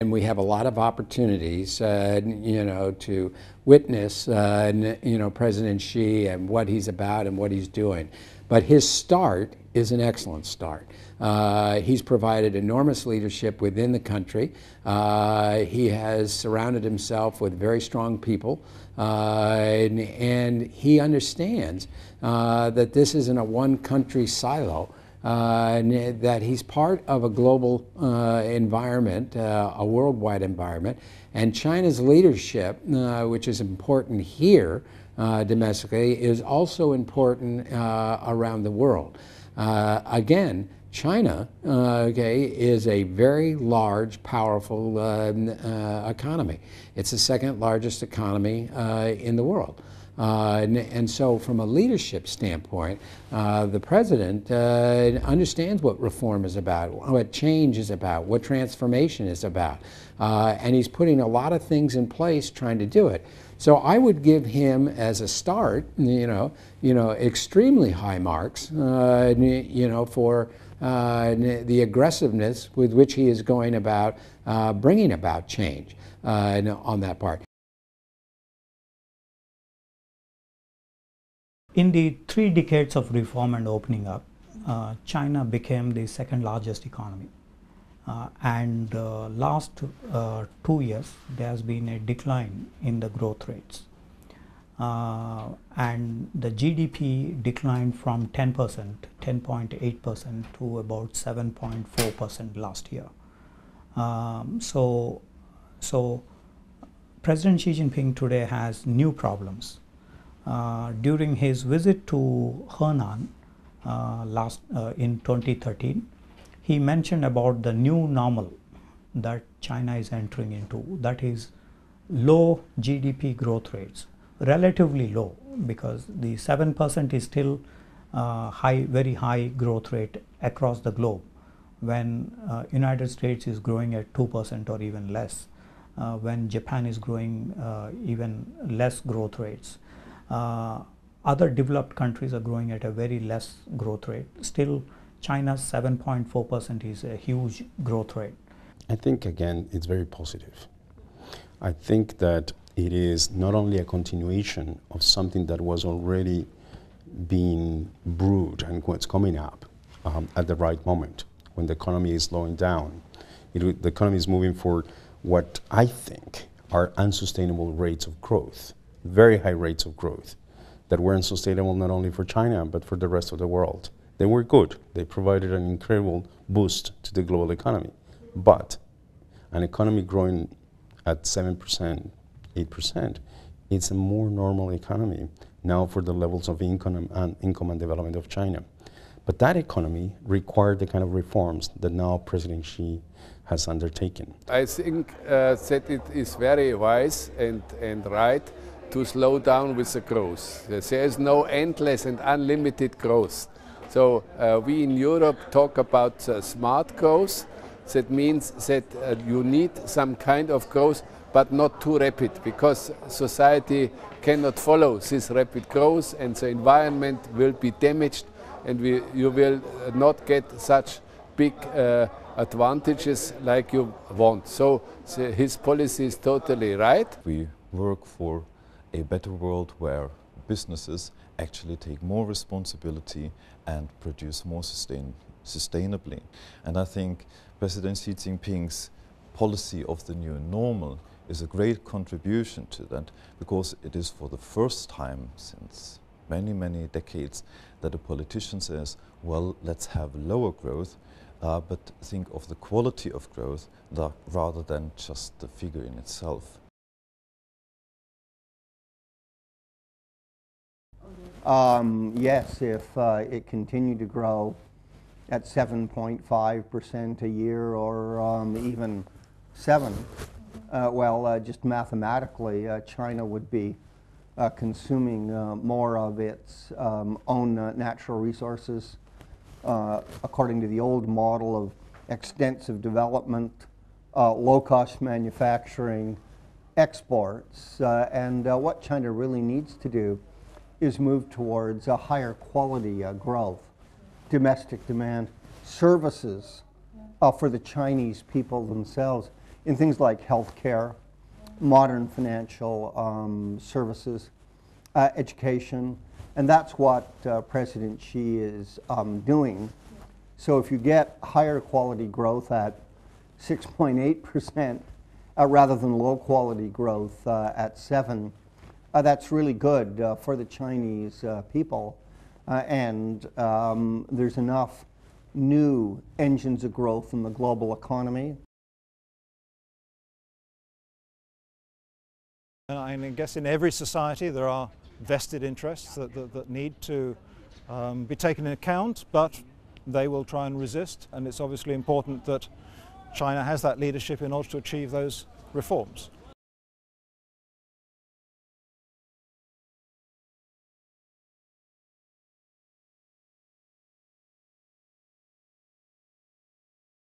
And we have a lot of opportunities, to witness, President Xi and what he's about and what he's doing. But his start is an excellent start. He's provided enormous leadership within the country. He has surrounded himself with very strong people, and he understands that this isn't a one-country silo. That he's part of a global environment, a worldwide environment, and China's leadership, which is important here domestically, is also important around the world. Again, China, is a very large, powerful economy. It's the second largest economy in the world. And so from a leadership standpoint, the president understands what reform is about, what change is about, what transformation is about. And he's putting a lot of things in place trying to do it. So I would give him as a start, extremely high marks, for the aggressiveness with which he is going about bringing about change on that part. In the 3 decades of reform and opening up, China became the second largest economy. And last 2 years, there has been a decline in the growth rates. And the GDP declined from 10%, 10.8% to about 7.4% last year. So President Xi Jinping today has new problems. During his visit to Henan in 2013, he mentioned about the new normal that China is entering into, that is low GDP growth rates, relatively low, because the 7% is still very high growth rate across the globe, when United States is growing at 2% or even less, when Japan is growing even less growth rates. Other developed countries are growing at a very less growth rate. Still, China's 7.4% is a huge growth rate. I think, again, it's very positive. I think that it is not only a continuation of something that was already being brewed and what's coming up at the right moment, when the economy is slowing down. The economy is moving for what I think are unsustainable rates of growth. Very high rates of growth that were unsustainable not only for China but for the rest of the world. They were good. They provided an incredible boost to the global economy. But an economy growing at 7%, 8%, it's a more normal economy now for the levels of income and development of China. But that economy required the kind of reforms that now President Xi has undertaken. I think that it is very wise and right to slow down with the growth. There is no endless and unlimited growth. So we in Europe talk about smart growth. That means that you need some kind of growth, but not too rapid, because society cannot follow this rapid growth and the environment will be damaged, and you will not get such big advantages like you want. So his policy is totally right. We work for a better world where businesses actually take more responsibility and produce more sustainably. And I think President Xi Jinping's policy of the new normal is a great contribution to that, because it is for the first time since many, many decades that a politician says, well, let's have lower growth, but think of the quality of growth rather than just the figure in itself. Yes, if it continued to grow at 7.5% a year, or even 7, just mathematically, China would be consuming more of its own natural resources according to the old model of extensive development, low-cost manufacturing, exports, and what China really needs to do is move towards a higher quality growth, domestic demand, services for the Chinese people themselves. in things like healthcare, modern financial services, education, and that's what President Xi is doing. So if you get higher quality growth at 6.8% rather than low quality growth at 7%, that's really good for the Chinese people. And there's enough new engines of growth in the global economy. And I guess in every society there are vested interests that need to be taken into account, but they will try and resist, and it's obviously important that China has that leadership in order to achieve those reforms.